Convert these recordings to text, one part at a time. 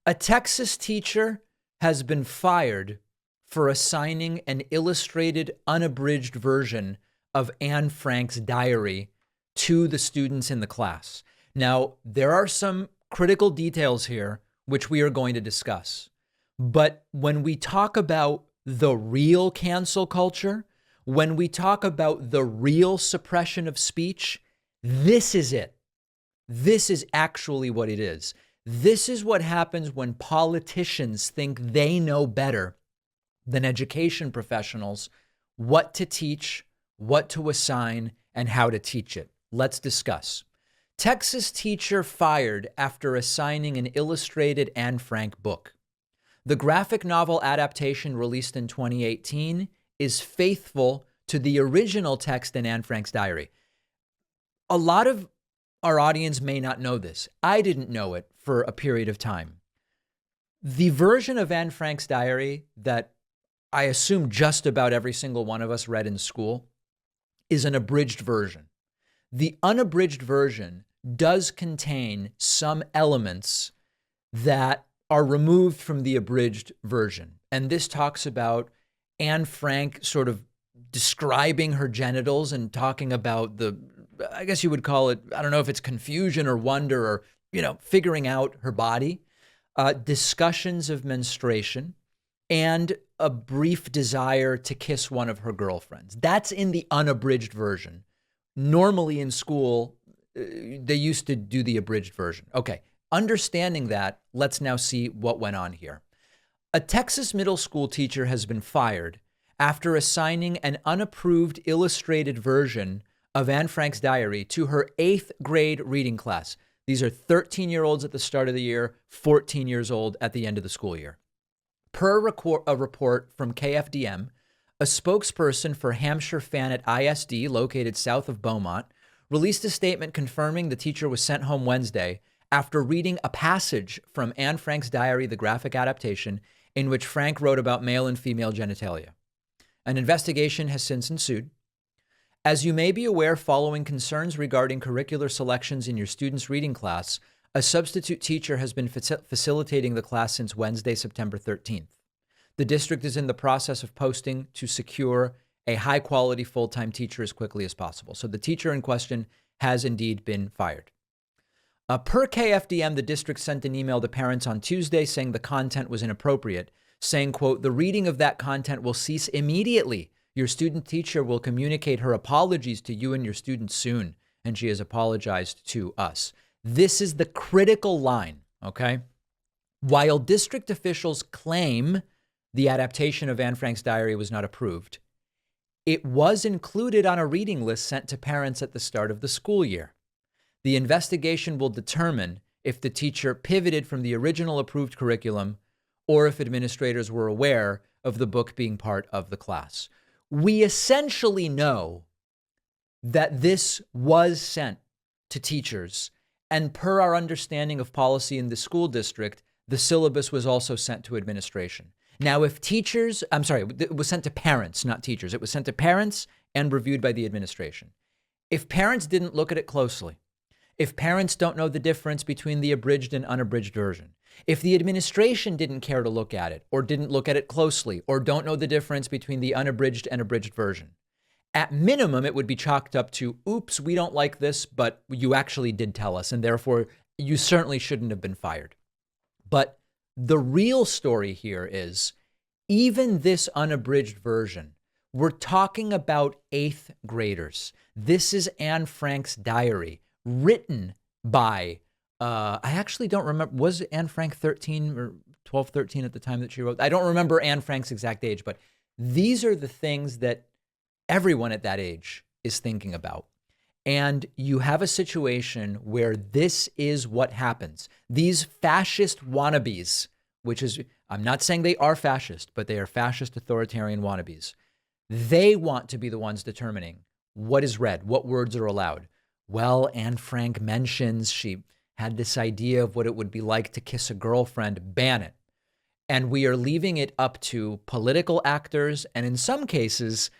A Texas teacher has been fired for assigning an illustrated, unabridged version of Anne Frank's diary to the students in the class. Now, there are some critical details here which we are going to discuss. But when we talk about the real cancel culture, when we talk about the real suppression of speech, this is it. This is actually what it is. This is what happens when politicians think they know better than education professionals what to teach, what to assign, and how to teach it. Let's discuss. Texas teacher fired after assigning an illustrated Anne Frank book. The graphic novel adaptation released in 2018 is faithful to the original text in Anne Frank's diary. A lot of our audience may not know this. I didn't know it for a period of time. The version of Anne Frank's diary that I assume just about every single one of us read in school is an abridged version. The unabridged version does contain some elements that are removed from the abridged version. And this talks about Anne Frank sort of describing her genitals and talking about I guess you would call it, I don't know if it's confusion or wonder or, figuring out her body, discussions of menstruation, and a brief desire to kiss one of her girlfriends. That's in the unabridged version. Normally in school, they used to do the abridged version. Okay, understanding that, let's now see what went on here. A Texas middle school teacher has been fired after assigning an unapproved illustrated version of Anne Frank's diary to her 8th grade reading class. These are 13-year-olds at the start of the year, 14 years old at the end of the school year. Per a report from KFDM, a spokesperson for Hampshire Fannet ISD, located south of Beaumont, released a statement confirming the teacher was sent home Wednesday after reading a passage from Anne Frank's diary, the graphic adaptation, in which Frank wrote about male and female genitalia. An investigation has since ensued. As you may be aware, following concerns regarding curricular selections in your students' reading class, a substitute teacher has been facilitating the class since Wednesday, September 13th. The district is in the process of posting to secure a high-quality full-time teacher as quickly as possible. So the teacher in question has indeed been fired. Per KFDM, the district sent an email to parents on Tuesday saying the content was inappropriate, saying, quote, "The reading of that content will cease immediately. Your student teacher will communicate her apologies to you and your students soon, and she has apologized to us." This is the critical line, okay? While district officials claim the adaptation of Anne Frank's diary was not approved, it was included on a reading list sent to parents at the start of the school year. The investigation will determine if the teacher pivoted from the original approved curriculum or if administrators were aware of the book being part of the class. We essentially know that this was sent to teachers, and per our understanding of policy in the school district, the syllabus was also sent to administration. Now, if it was sent to parents, not teachers. It was sent to parents and reviewed by the administration. If parents didn't look at it closely, if parents don't know the difference between the abridged and unabridged version, if the administration didn't care to look at it or didn't look at it closely or don't know the difference between the unabridged and abridged version, at minimum, it would be chalked up to, oops, we don't like this, but you actually did tell us, and therefore you certainly shouldn't have been fired. But the real story here is, even this unabridged version, we're talking about 8th graders. This is Anne Frank's diary, written by, I actually don't remember, was Anne Frank 13 or 12, 13 at the time that she wrote? I don't remember Anne Frank's exact age, but these are the things that everyone at that age is thinking about. And you have a situation where this is what happens. These fascist wannabes, which is, I'm not saying they are fascist, but they are fascist authoritarian wannabes. They want to be the ones determining what is read, what words are allowed. Well, Anne Frank mentions she had this idea of what it would be like to kiss a girlfriend, ban it. And we are leaving it up to political actors, and in some cases,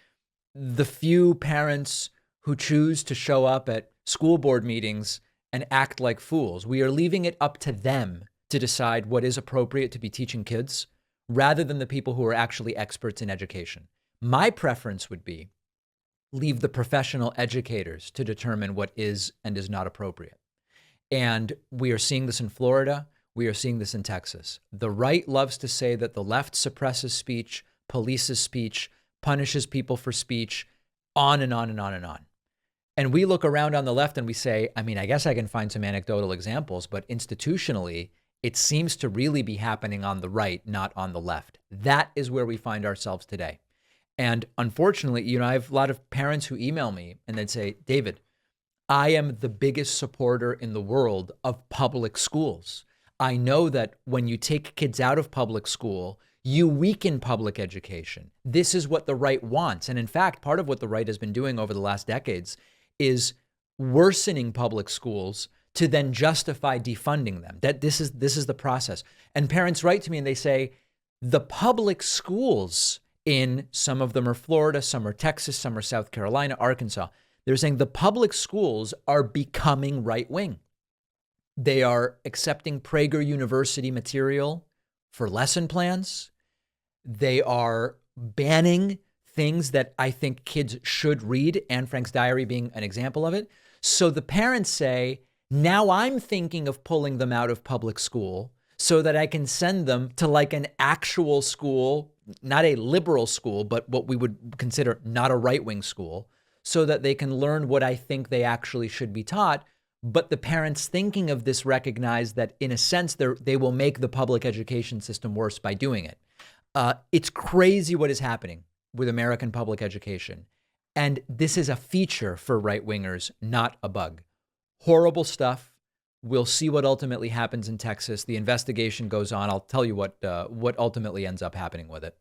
the few parents who choose to show up at school board meetings and act like fools. We are leaving it up to them to decide what is appropriate to be teaching kids rather than the people who are actually experts in education. My preference would be leave the professional educators to determine what is and is not appropriate. And we are seeing this in Florida. We are seeing this in Texas. The right loves to say that the left suppresses speech, polices speech, punishes people for speech, on and on and on and on. And we look around on the left and we say, I mean, I guess I can find some anecdotal examples, but institutionally, it seems to really be happening on the right, not on the left. That is where we find ourselves today. And unfortunately, I have a lot of parents who email me and they'd say, David, I am the biggest supporter in the world of public schools. I know that when you take kids out of public school, you weaken public education. This is what the right wants. And in fact, part of what the right has been doing over the last decades is worsening public schools to then justify defunding them. That this is the process. And parents write to me and they say, the public schools in, some of them are Florida, some are Texas, some are South Carolina, Arkansas. They're saying the public schools are becoming right-wing. They are accepting Prager University material for lesson plans. They are banning things that I think kids should read, Anne Frank's diary being an example of it. So the parents say, now I'm thinking of pulling them out of public school so that I can send them to like an actual school, not a liberal school, but what we would consider not a right-wing school, so that they can learn what I think they actually should be taught. But the parents thinking of this recognize that in a sense, they will make the public education system worse by doing it. It's crazy what is happening with American public education. And this is a feature for right-wingers, not a bug. Horrible stuff. We'll see what ultimately happens in Texas. The investigation goes on. I'll tell you what ultimately ends up happening with it.